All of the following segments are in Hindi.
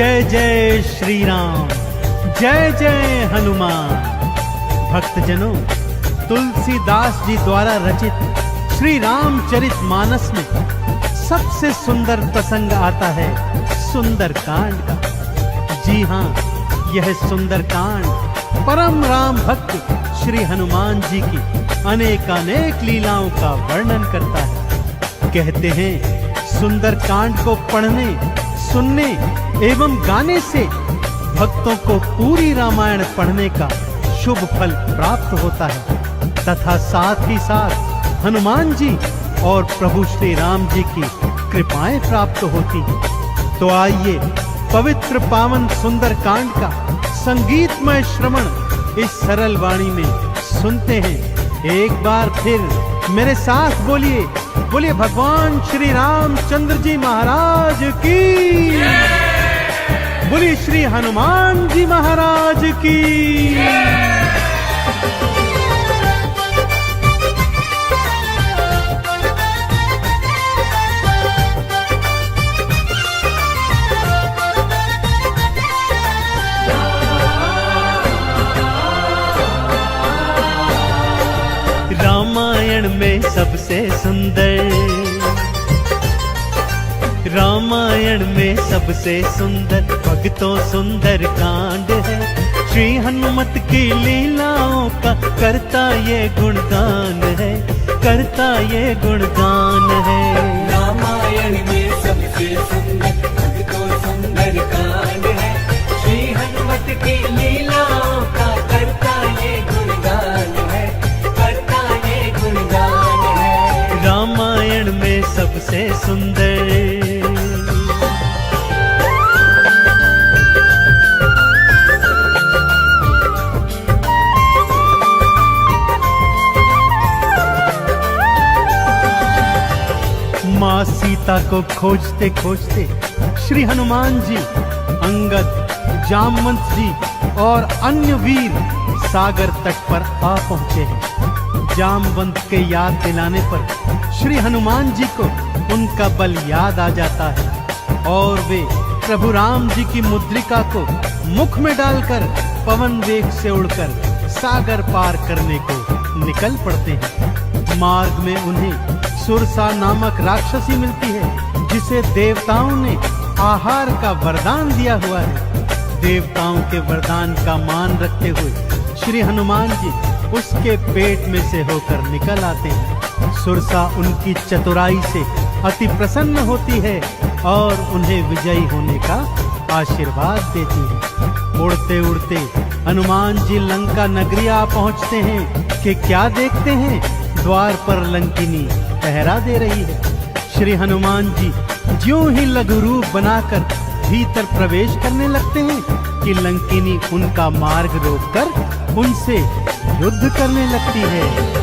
जय जय श्री राम, जय जय हनुमान। भक्तजनों, तुलसीदास जी द्वारा रचित श्री रामचरित मानस में सबसे सुंदर प्रसंग आता है सुंदर कांड का। जी हाँ, यह सुंदर कांड परम राम भक्त श्री हनुमान जी की अनेकानेक लीलाओं का वर्णन करता है। कहते हैं सुंदर कांड को पढ़ने, सुनने एवं गाने से भक्तों को पूरी रामायण पढ़ने का शुभ फल प्राप्त होता है तथा साथ ही साथ हनुमान जी और प्रभु श्री राम जी की कृपाएं प्राप्त होती हैं। तो आइए पवित्र पावन सुंदर कांड का संगीतमय श्रवण इस सरल वाणी में सुनते हैं। एक बार फिर मेरे साथ बोलिए, बोलिए भगवान श्री रामचंद्र जी महाराज की, बोलिए श्री हनुमान जी महाराज की। रामायण में सबसे सुंदर, रामायण में सबसे सुंदर भक्तों सुंदर कांड है। श्री हनुमत की लीलाओं का करता ये गुणगान है, करता ये गुणगान है। रामायण में सबसे सुंदर भक्तों सुंदर कांड है। श्री हनुमत की लीलाओं का करता ये गुणगान है, करता ये गुणगान है। रामायण में सबसे सुंदर। माँ सीता को खोजते खोजते श्री हनुमान जी, अंगद, जामवंत जी और अन्य वीर सागर तट पर आ पहुंचे हैं। जामवंत के याद दिलाने पर श्री हनुमान जी को उनका बल याद आ जाता है और वे प्रभु राम जी की मुद्रिका को मुख में डालकर पवन वेग से उड़कर सागर पार करने को निकल पड़ते हैं। मार्ग में उन्हें सुरसा नामक राक्षसी मिलती है जिसे देवताओं ने आहार का वरदान दिया हुआ है। देवताओं के वरदान का मान रखते हुए श्री हनुमान जी उसके पेट में से होकर निकल आते हैं। सुरसा उनकी चतुराई से अति प्रसन्न होती है और उन्हें विजयी होने का आशीर्वाद देती है। उड़ते उड़ते हनुमान जी लंका नगरी आ पहुंचते हैं कि क्या देखते हैं, द्वार पर लंकिनी पहरा दे रही है। श्री हनुमान जी ज्यों ही लघु रूप बनाकर भीतर प्रवेश करने लगते हैं कि लंकिनी उनका मार्ग रोककर उनसे युद्ध करने लगती है।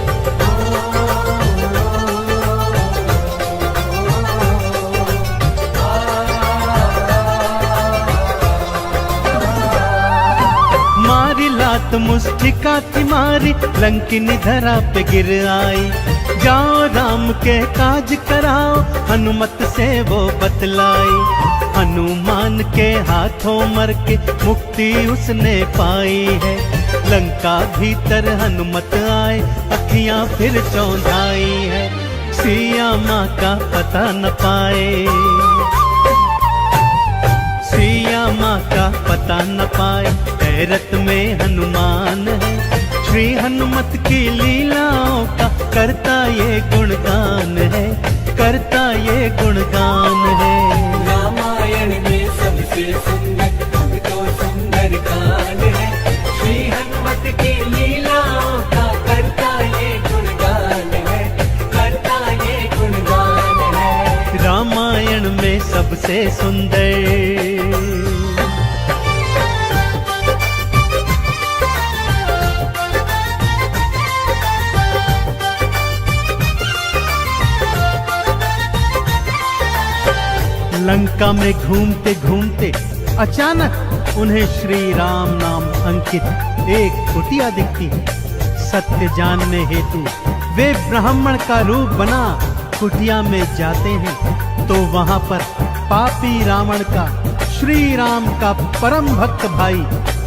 मारी लात मुष्टिका थी मारी, लंकिनी धरा पे गिर आई। जाओ राम के काज कराओ, हनुमत से वो बतलाई। हनुमान के हाथों मर के मुक्ति उसने पाई है। लंका भीतर हनुमत आए, अखियां फिर चौंधाई है। सिया माँ का पता न पाए, सिया माँ का पता न पाए, हैरत में हनुमान है। श्री हनुमत की लीलाओं का करता ये गुणगान है, करता ये गुणगान है। रामायण में सबसे सुंदर भक्तों सुंदर कांड है। श्री हनुमत की लीलाओं का करता ये गुणगान है, करता ये गुणगान है। रामायण में सबसे सुंदर। लंका में घूमते घूमते अचानक उन्हें श्री राम नाम अंकित एक कुटिया दिखती है। सत्य जानने हेतु वे ब्राह्मण का रूप बना कुटिया में जाते हैं तो वहां पर पापी रावण का श्री राम का परम भक्त भाई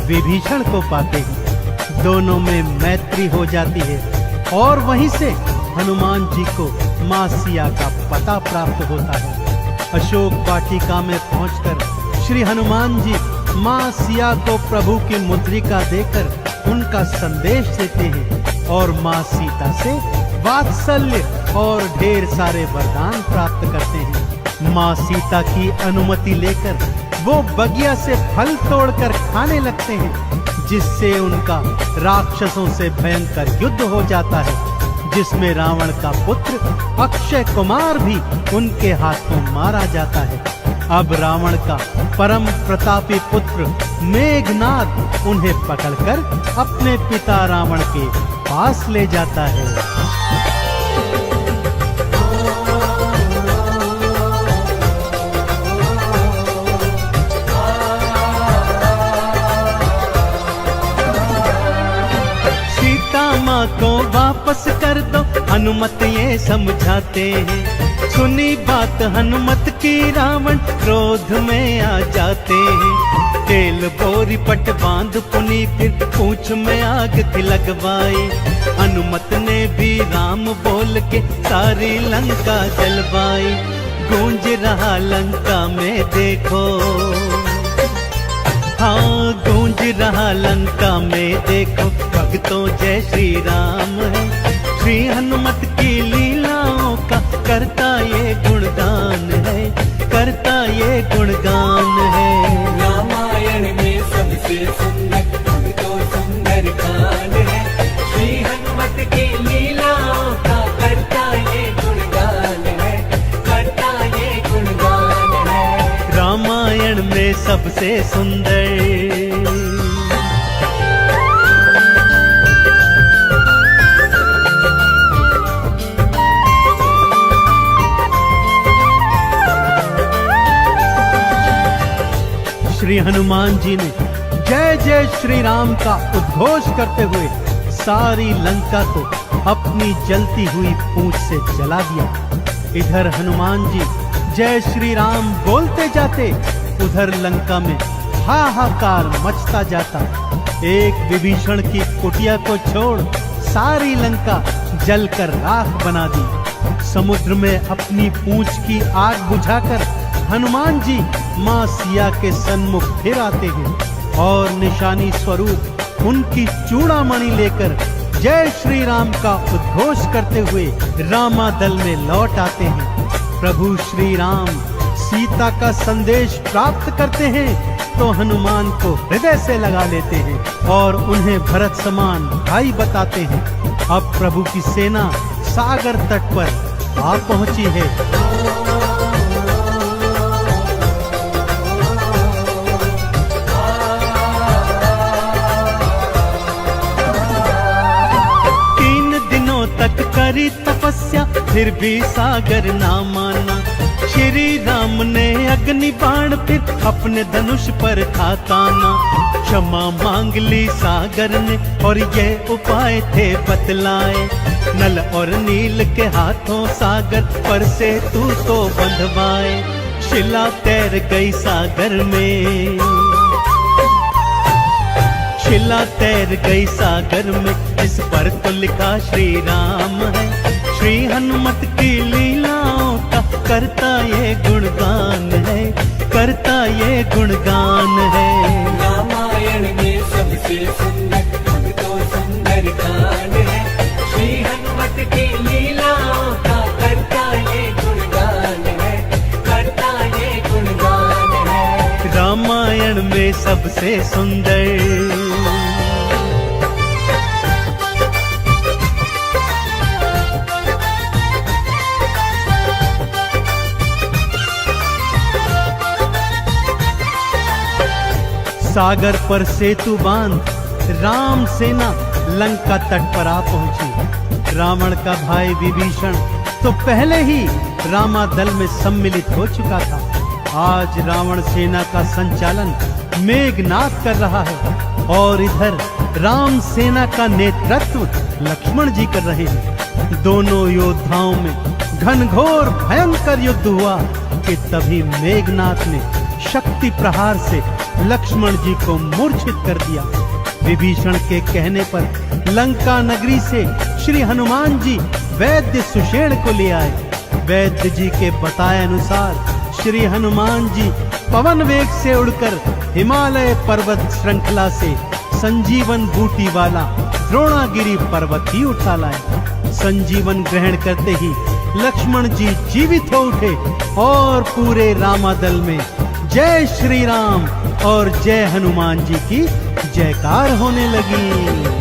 विभीषण को पाते हैं। दोनों में मैत्री हो जाती है और वहीं से हनुमान जी को मां सिया का पता प्राप्त होता है। अशोक वाटिका में पहुंचकर श्री हनुमान जी मां सिया को प्रभु की मुद्रिका देकर उनका संदेश देते हैं और मां सीता से वात्सल्य और ढेर सारे वरदान प्राप्त करते हैं। मां सीता की अनुमति लेकर वो बगिया से फल तोड़कर खाने लगते हैं, जिससे उनका राक्षसों से भयंकर युद्ध हो जाता है, जिसमें रावण का पुत्र अक्षय कुमार भी उनके हाथों मारा जाता है। अब रावण का परम प्रतापी पुत्र मेघनाद उन्हें पकड़कर अपने पिता रावण के पास ले जाता है। माँ को वापस कर दो, हनुमत ये समझाते हैं। सुनी बात हनुमत की रावण क्रोध में आ जाते हैं। तेल बोरी पट बांध पुनी फिर पूंछ में आग थी लगवाई। हनुमत ने भी राम बोल के सारी लंका जलवाई। गूंज रहा लंका में देखो, हाँ गूंज रहा लंका में देखो, भक्तों जय श्री राम है। श्री हनुमत की लीलाओं का करता ये गुणगान है, करता ये गुणगान है। रामायण में सबसे सुंदर तो सुंदर कांड है। श्री हनुमत की लीलाओं का करता ये गुणगान है, करता ये गुणगान है। रामायण में सबसे सुंदर श्री हनुमान जी ने जय जय श्री राम का उद्घोष करते हुए सारी लंका को अपनी जलती हुई पूंछ से जला दिया। इधर हनुमान जी जय श्री राम बोलते जाते, उधर लंका में हाहाकार मचता जाता। एक विभीषण की कुटिया को छोड़ सारी लंका जलकर राख बना दी। समुद्र में अपनी पूंछ की आग बुझाकर हनुमान जी मां सिया के सन्मुख फिर आते हैं और निशानी स्वरूप उनकी चूड़ामणि लेकर जय श्री राम का उद्घोष करते हुए रामादल में लौट आते हैं। प्रभु श्री राम सीता का संदेश प्राप्त करते हैं तो हनुमान को हृदय से लगा लेते हैं और उन्हें भरत समान भाई बताते हैं। अब प्रभु की सेना सागर तट पर आ पहुंची है। तक करी तपस्या फिर भी सागर ना माना। श्री राम ने अग्नि बाण फिर अपने धनुष पर था ताना। क्षमा मांग ली सागर ने और ये उपाय थे बतलाए। नल और नील के हाथों सागर पर से तू तो बंधवाए। शिला तैर गई सागर में, शिला तैर गई सागर में, इस पर तो लिखा श्री राम है। श्री हनुमत की लीलाओं का करता ये गुणगान है, करता ये गुणगान है। रामायण में सबसे सुंदर तो सुंदर कांड है। श्री हनुमत की लीलाओं का करता ये गुणगान है, करता ये गुणगान है। रामायण में सबसे सुंदर सागर पर सेतु बांध राम सेना लंका तट पर आ पहुंची। रावण का भाई विभीषण तो पहले ही रामादल में सम्मिलित हो चुका था। आज रावण सेना का संचालन मेघनाद कर रहा है और इधर राम सेना का नेतृत्व लक्ष्मण जी कर रहे हैं। दोनों योद्धाओं में घनघोर भयंकर युद्ध हुआ कि तभी मेघनाद ने शक्ति प्रहार से लक्ष्मण जी को मूर्छित कर दिया। विभीषण के कहने पर लंका नगरी से श्री हनुमान जी वैद्य सुषेण को ले आए। वैद्य जी के बताए अनुसार श्री हनुमान जी पवन वेग से उड़कर हिमालय पर्वत श्रृंखला से संजीवन बूटी वाला द्रोणागिरी पर्वत ही उठा लाए। संजीवन ग्रहण करते ही लक्ष्मण जी जीवित हो उठे और पूरे रामादल में जय श्री राम और जय हनुमान जी की जयकार होने लगी।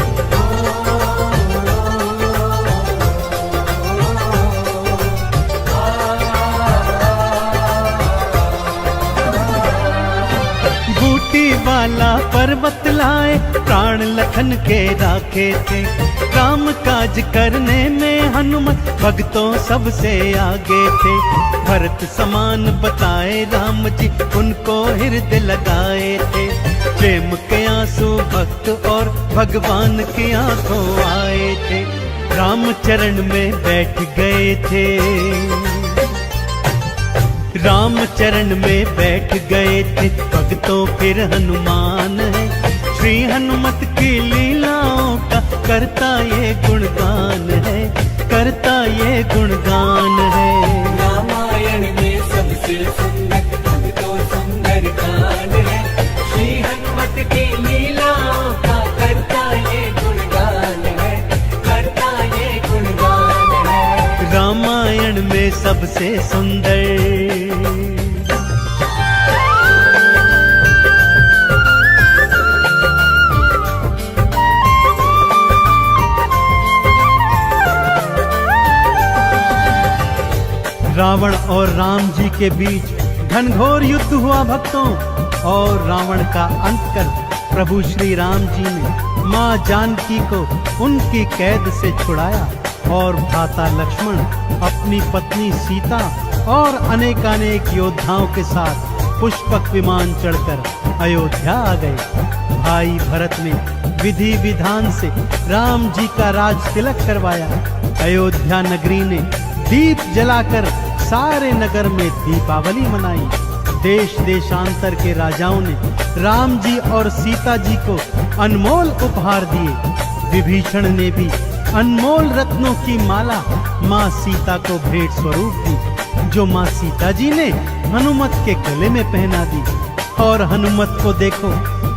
वाला पर्वत लाए प्राण लखन के राखे थे। काम काज करने में हनुमत भक्तों सबसे आगे थे। भरत समान बताए राम जी उनको हृदय लगाए थे। प्रेम के आंसू भक्त और भगवान की आंखों आए थे। राम चरण में बैठ गए थे। राम चरण में बैठ गए थे भक्तों फिर हनुमान है। श्री हनुमत की लीलाओं का करता ये गुणगान है, करता ये गुणगान है। रामायण में सबसे सुंदर भक्तों सुंदर कांड है। श्री हनुमत की लीलाओं का करता ये गुणगान है, करता ये गुणगान है। रामायण में सबसे सुंदर रावण और राम जी के बीच घनघोर युद्ध हुआ भक्तों, और रावण का अंत कर प्रभु श्री राम जी ने मां जानकी को उनकी कैद से छुड़ाया और भ्राता लक्ष्मण अपनी पत्नी सीता और अनेकानेक योद्धाओं के साथ पुष्पक विमान चढ़कर अयोध्या आ गए। भाई भरत ने विधि विधान से राम जी का राज तिलक करवाया। अयोध्या नगरी ने दीप जलाकर सारे नगर में दीपावली मनाई। देश देशांतर के राजाओं ने राम जी और सीता जी को अनमोल उपहार दिए। विभीषण ने भी अनमोल रत्नों की माला माँ सीता को भेंट स्वरूप दी, जो माँ सीता जी ने हनुमत के गले में पहना दी। और हनुमत को देखो,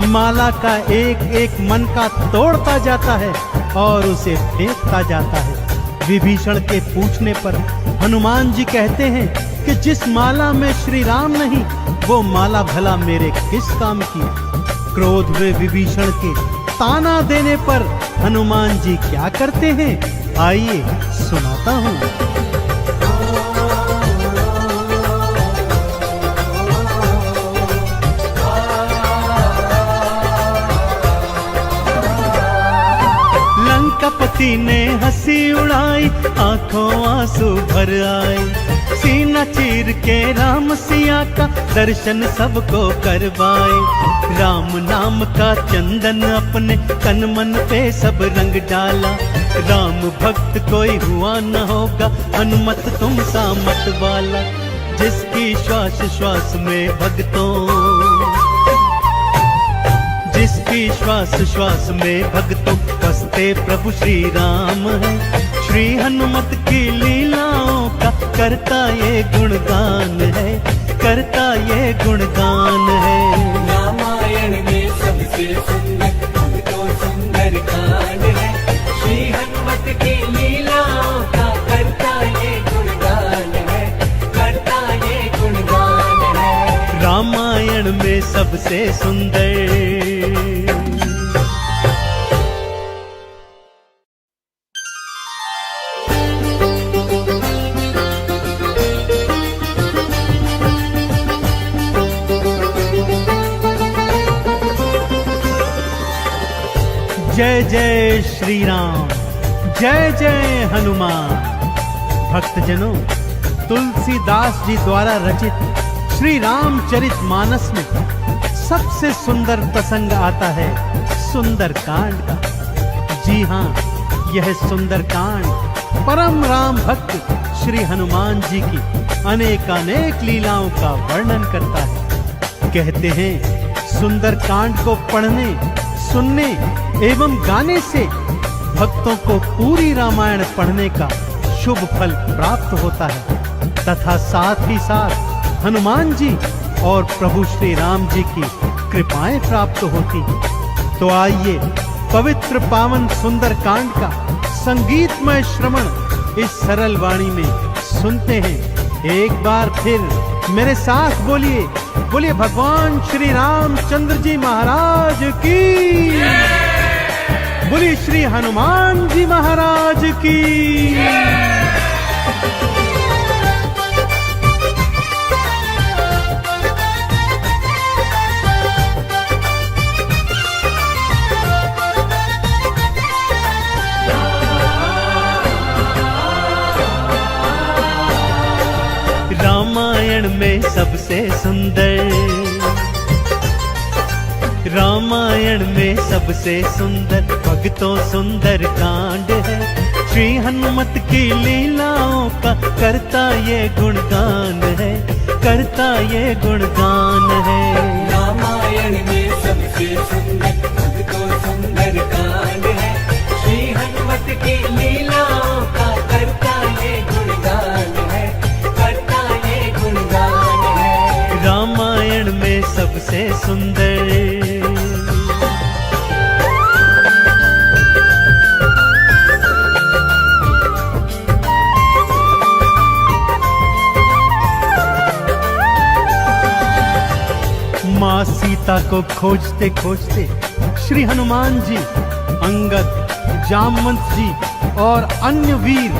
माला का एक एक मन का तोड़ता जाता है और उसे फेंकता जाता है। विभीषण के पूछने पर हनुमान जी कहते हैं कि जिस माला में श्री राम नहीं, वो माला भला मेरे किस काम की। क्रोध में विभीषण के ताना देने पर हनुमान जी क्या करते हैं, आइए सुनाता हूँ। लंकापति ने हंसी उड़ाई, आंखों आंसू भर आए। सीना चीर के राम सिया का दर्शन सबको करवाए। राम नाम का चंदन अपने तन मन पे सब रंग डाला। राम भक्त कोई हुआ न होगा, हनुमत तुम सा मत वाला। जिसकी श्वास श्वास में भक्तों, जिसकी श्वास श्वास में भक्तों बसते प्रभु श्री राम है। श्री हनुमत की लीलाओं का करता ये गुणगान है, करता ये गुणगान है। रामायण में सबसे सुंदर भक्तों सुंदर कांड है। श्री हनुमत की लीलाओं का करता ये गुणगान है, करता ये गुणगान है। रामायण में सबसे सुंदर। जय जय श्री राम, जय जय हनुमान। भक्तजनों, तुलसीदास जी द्वारा रचित श्री रामचरित मानस में सबसे सुंदर प्रसंग आता है सुंदर कांड का। जी हाँ, यह सुंदर कांड परम राम भक्त श्री हनुमान जी की अनेकानेक लीलाओं का वर्णन करता है। कहते हैं सुंदर कांड को पढ़ने, सुनने एवं गाने से भक्तों को पूरी रामायण पढ़ने का शुभ फल प्राप्त होता है तथा साथ ही साथ हनुमान जी और प्रभु श्री राम जी की कृपाएं प्राप्त होती हैं। तो आइए पवित्र पावन सुंदर कांड का संगीतमय श्रवण इस सरल वाणी में सुनते हैं। एक बार फिर मेरे साथ बोलिए, बोलिए भगवान श्री रामचंद्र जी महाराज की, बोलिए श्री हनुमान जी महाराज की। रामायण में सबसे सुंदर, रामायण में सबसे सुंदर भक्तों सुंदर कांड है। श्री हनुमत की लीलाओं का करता ये गुणगान है, करता ये गुणगान है। रामायण में सबसे सुंदर भक्तों सुंदर कांड है। श्री हनुमत की लीलाओं का करता ये गुणगान है, करता ये गुणगान है। रामायण में सबसे सुंदर। माँ सीता को खोजते खोजते श्री हनुमान जी, अंगद, जामवंत जी और अन्य वीर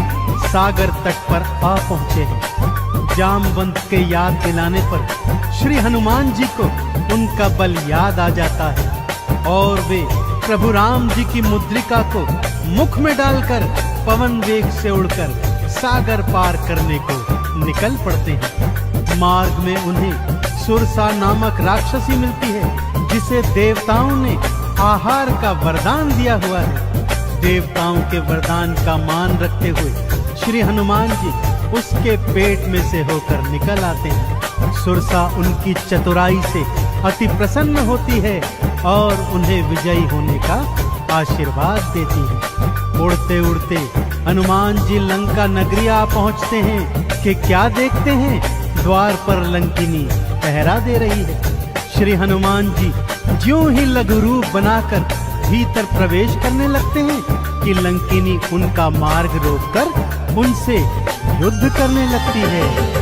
सागर तट पर आ पहुंचे हैं। जामवंत के याद दिलाने पर श्री हनुमान जी को उनका बल याद आ जाता है और वे प्रभु राम जी की मुद्रिका को मुख में डालकर पवन वेग से उड़कर सागर पार करने को निकल पड़ते हैं। मार्ग में उन्हें सुरसा नामक राक्षसी मिलती है जिसे देवताओं ने आहार का वरदान दिया हुआ है। देवताओं के वरदान का मान रखते हुए श्री हनुमान जी उसके पेट में से होकर निकल आते हैं। सुरसा उनकी चतुराई से अति प्रसन्न होती है और उन्हें विजयी होने का आशीर्वाद देती है। उड़ते उड़ते हनुमान जी लंका नगरी आ पहुंचते हैं कि क्या देखते हैं, द्वार पर लंकिनी पहरा दे रही है। श्री हनुमान जी ज्यों ही लघु रूप बनाकर भीतर प्रवेश करने लगते हैं कि लंकिनी उनका मार्ग रोककर उनसे युद्ध करने लगती है।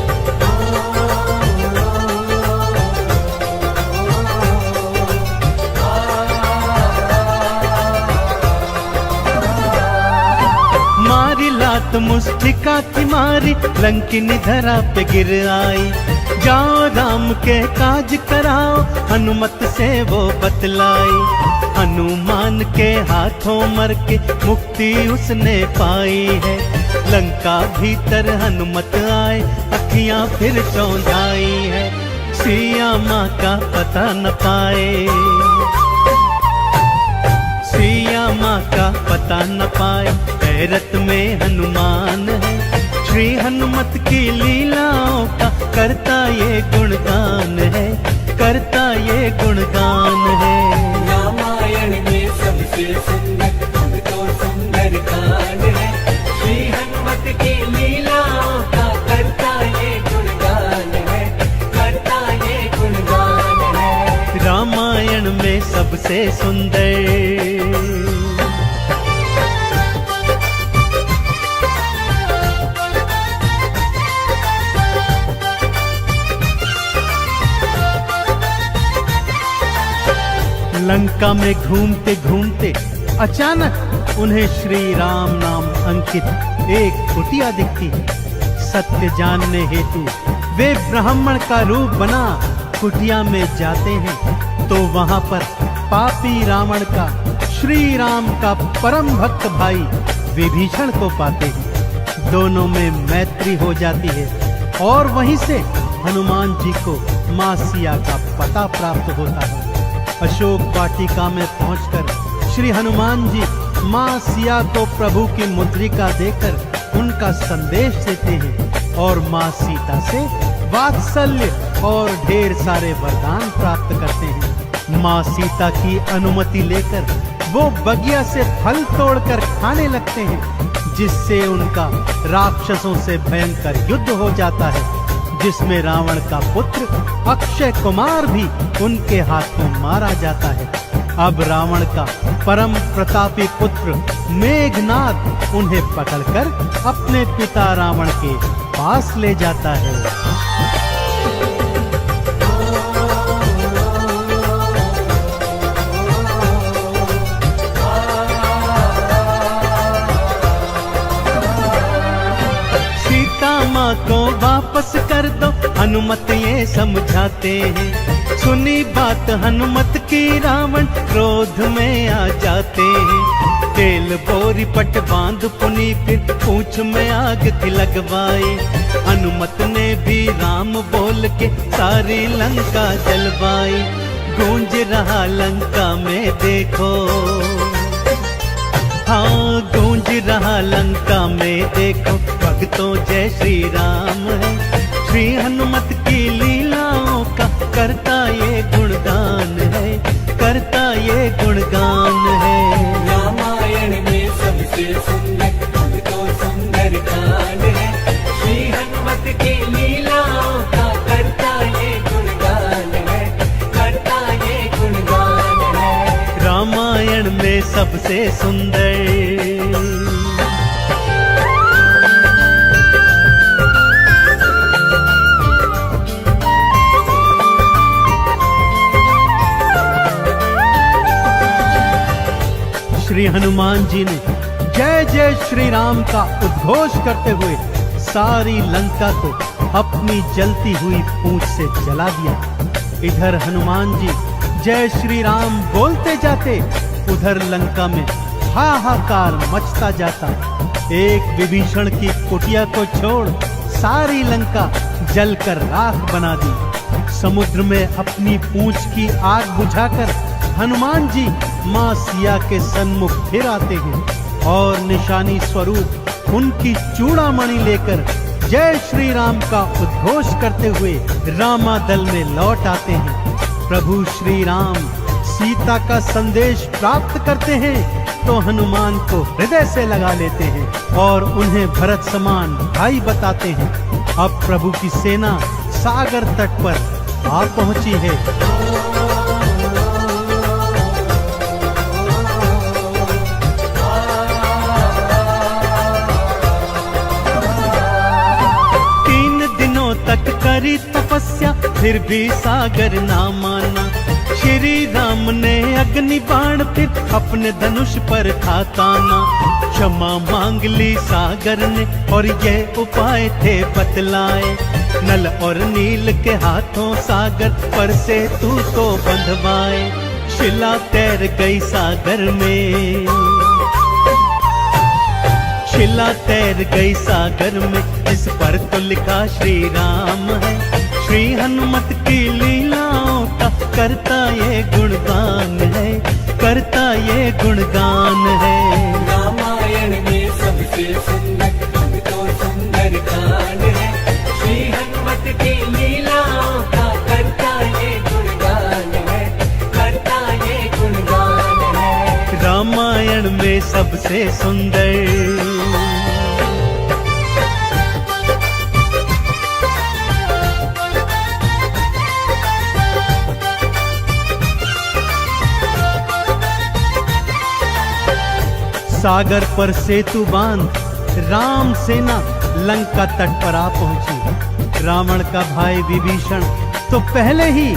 मारी लात मुस्टिका की मारी, लंकिनी धरा पे गिर आई। जाओ राम के काज कराओ, हनुमत से वो बतलाई। हनुमान के हाथों मर के मुक्ति उसने पाई है। लंका भीतर हनुमत आए, अखियां फिर चौंधाई है। सिया माँ का पता न पाए, सिया माँ का पता न पाए। हैरत में हनुमान है, श्री हनुमत की लीलाओं का करता ये गुणगान है, करता ये गुणगान है। रामायण में सबसे सुंदर भक्तों सुंदर कांड है। श्री हनुमत की लीलाओं का करता ये गुणगान है, करता ये गुणगान है। रामायण में सबसे सुंदर। लंका में घूमते घूमते अचानक उन्हें श्री राम नाम अंकित एक कुटिया दिखती है। सत्य जानने हेतु वे ब्राह्मण का रूप बना कुटिया में जाते हैं तो वहां पर पापी रावण का श्री राम का परम भक्त भाई विभीषण को पाते हैं। दोनों में मैत्री हो जाती है और वहीं से हनुमान जी को माँ सिया का पता प्राप्त होता है। अशोक वाटिका में पहुंचकर श्री हनुमान जी माँ सिया को प्रभु की मुद्रिका देकर उनका संदेश देते हैं और माँ सीता से वात्सल्य और ढेर सारे वरदान प्राप्त करते हैं। माँ सीता की अनुमति लेकर वो बगिया से फल तोड़कर खाने लगते हैं, जिससे उनका राक्षसों से भयंकर युद्ध हो जाता है, जिसमें रावण का पुत्र अक्षय कुमार भी उनके हाथों मारा जाता है। अब रावण का परम प्रतापी पुत्र मेघनाद उन्हें पकड़कर अपने पिता रावण के पास ले जाता है। सीता माँ को वापस कर दो, हनुमत ये समझाते हैं। सुनी बात हनुमत की रावण क्रोध में आ जाते हैं। तेल बोरी पट बांध पुनी फिर पूंछ में आग की लगवाई। हनुमत ने भी राम बोल के सारी लंका जलवाई। गूंज रहा लंका में देखो, हाँ गूंज रहा लंका में देखो, भक्तों जय श्री राम है। श्री हनुमत की लीलाओं का करता ये गुणगान है, करता ये गुणगान है। रामायण में सबसे सुंदर तो सुंदर कांड है। श्री हनुमत की लीलाओं का करता ये गुणगान है, करता ये गुणगान है। रामायण में सबसे सुंदर श्री हनुमान जी ने जय जय श्री राम का उद्घोष करते हुए सारी लंका को अपनी जलती हुई पूंछ से जला दिया। इधर हनुमान जी जय श्री राम बोलते जाते, उधर लंका में हाहाकार मचता जाता। एक विभीषण की कुटिया को छोड़ सारी लंका जलकर राख बना दी। समुद्र में अपनी पूंछ की आग बुझाकर हनुमान जी माँ सिया के सन्मुख फिर आते हैं और निशानी स्वरूप उनकी चूड़ामणि लेकर जय श्री राम का उद्घोष करते हुए रामादल में लौट आते हैं। प्रभु श्री राम सीता का संदेश प्राप्त करते हैं तो हनुमान को हृदय से लगा लेते हैं और उन्हें भरत समान भाई बताते हैं। अब प्रभु की सेना सागर तट पर आ पहुंची है। तक करी तपस्या फिर भी सागर ना माना। श्री राम ने अग्नि बाण फिर अपने धनुष पर खाताना। क्षमा मांग ली सागर ने और ये उपाय थे बतलाए। नल और नील के हाथों सागर पर से तू तो बंधवाए। शिला तैर गई सागर में, शिला तैर गई सागर में, इस पर तो लिखा श्री राम है। श्री हनुमत की लीलाओं का करता ये गुणगान है, करता ये गुणगान है। रामायण में सबसे सुंदर तो सुंदर कांड है। श्री हनुमत की लीलाओं का करता ये गुणगान है, करता ये गुणगान है। रामायण में सबसे सुंदर सागर पर सेतु बांध राम सेना लंका तट पर आ पहुंची। रावण का भाई विभीषण तो पहले ही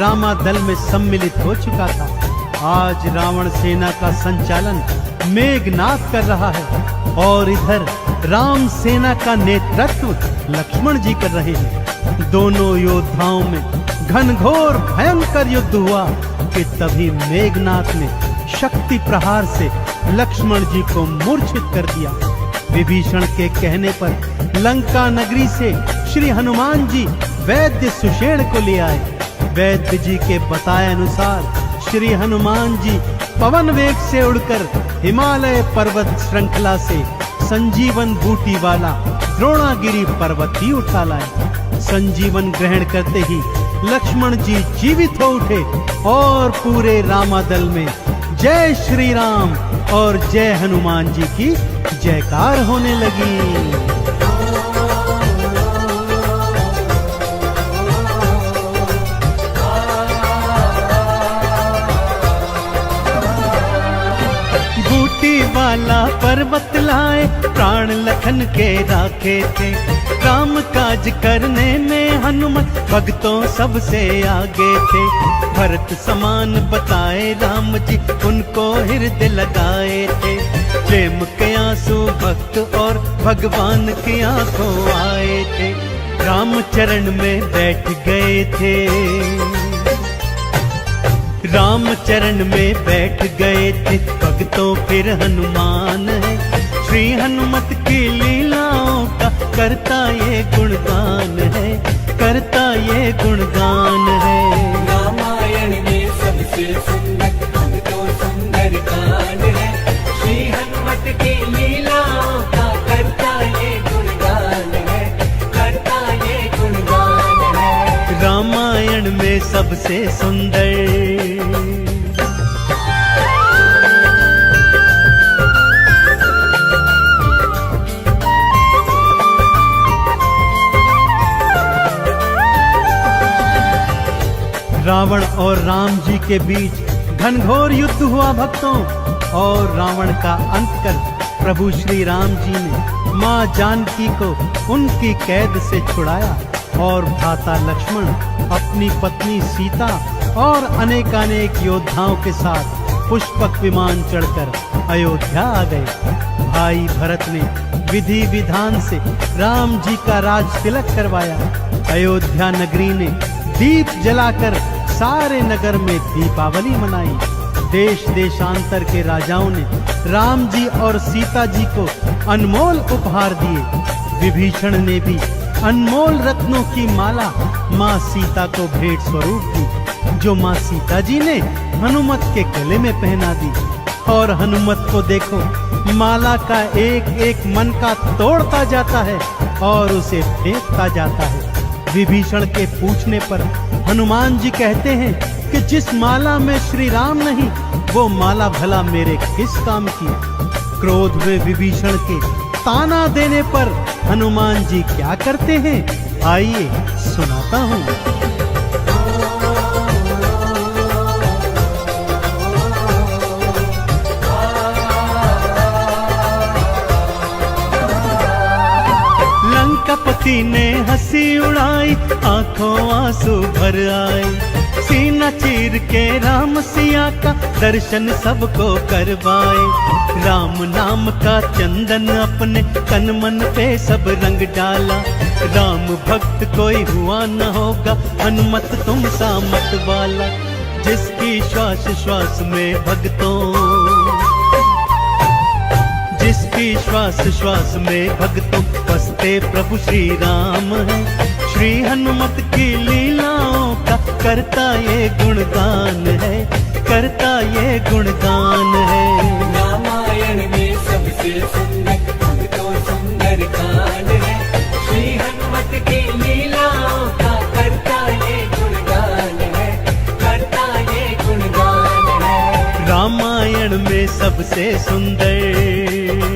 रामादल में सम्मिलित हो चुका था। आज रावण सेना का संचालन मेघनाद कर रहा है और इधर राम सेना का नेतृत्व लक्ष्मण जी कर रहे हैं। दोनों योद्धाओं में घनघोर भयंकर युद्ध हुआ कि तभी मेघनाद ने शक्ति प्रहार से लक्ष्मण जी को मूर्छित कर दिया। विभीषण के कहने पर लंका नगरी से श्री हनुमान जी वैद्य सुषेण को ले आए। वैद्य जी के बताए अनुसार श्री हनुमान जी पवन वेग से उड़कर हिमालय पर्वत श्रृंखला से संजीवन बूटी वाला द्रोणागिरी पर्वत ही उठा लाए। संजीवन ग्रहण करते ही लक्ष्मण जी जीवित हो उठे और पूरे रामादल में जय श्री राम और जय हनुमान जी की जयकार होने लगी। वाला पर्वत लाए प्राण लखन के राखे थे। काम काज करने में हनुमत भक्तों सबसे आगे थे। भरत समान बताए राम जी उनको हृदय लगाए थे। प्रेम के आंसू भक्त और भगवान की आंखों आए थे। राम चरण में बैठ गए थे। राम चरण में बैठ गए थे भक्तों फिर हनुमान है। श्री हनुमत की लीलाओं का करता ये गुणगान है, करता ये गुणगान है। रामायण में सबसे सुंदर तो सुंदर कांड है। श्री हनुमत की लीलाओं का करता ये गुणगान है, करता ये गुणगान है। रामायण में सबसे सुंदर रावण और राम जी के बीच घनघोर युद्ध हुआ भक्तों, और रावण का अंत कर प्रभु श्री राम जी ने मां जानकी को उनकी कैद से छुड़ाया और भ्राता लक्ष्मण अपनी पत्नी सीता और अनेकानेक योद्धाओं के साथ पुष्पक विमान चढ़कर अयोध्या आ गए। भाई भरत ने विधि विधान से राम जी का राज तिलक करवाया। अयोध्या नगरी ने दीप जलाकर सारे नगर में दीपावली मनाई। देश देशांतर के राजाओं ने राम जी और सीता जी को अनमोल उपहार दिए। विभीषण ने भी अनमोल रत्नों की माला माँ सीता को भेंट स्वरूप दी, जो माँ सीता जी ने हनुमत के गले में पहना दी। और हनुमत को देखो, माला का एक एक मन का तोड़ता जाता है और उसे फेंकता जाता है। विभीषण के पूछने पर हनुमान जी कहते हैं कि जिस माला में श्री राम नहीं, वो माला भला मेरे किस काम की। क्रोध में विभीषण के ताना देने पर हनुमान जी क्या करते हैं, आइए सुनाता हूँ। लंकापति ने हंसी उड़ाई, आंखों आंसू भर आए। सीना चीर के राम सिया का दर्शन सबको करवाए। राम नाम का चंदन अपने तन मन पे सब रंग डाला। राम भक्त कोई हुआ न होगा, हनुमत तुम सा मत वाला। जिसकी श्वास श्वास में भक्तों, जिसकी श्वास श्वास में भक्तों बसते प्रभु श्री राम है। श्री हनुमत की लीलाओं का करता ये गुणगान है, करता ये गुणगान है। रामायण में सबसे सुंदर तो सुंदर कांड है। श्री हनुमत की लीलाओं का करता ये गुणगान है, करता ये गुणगान है। रामायण में सबसे सुंदर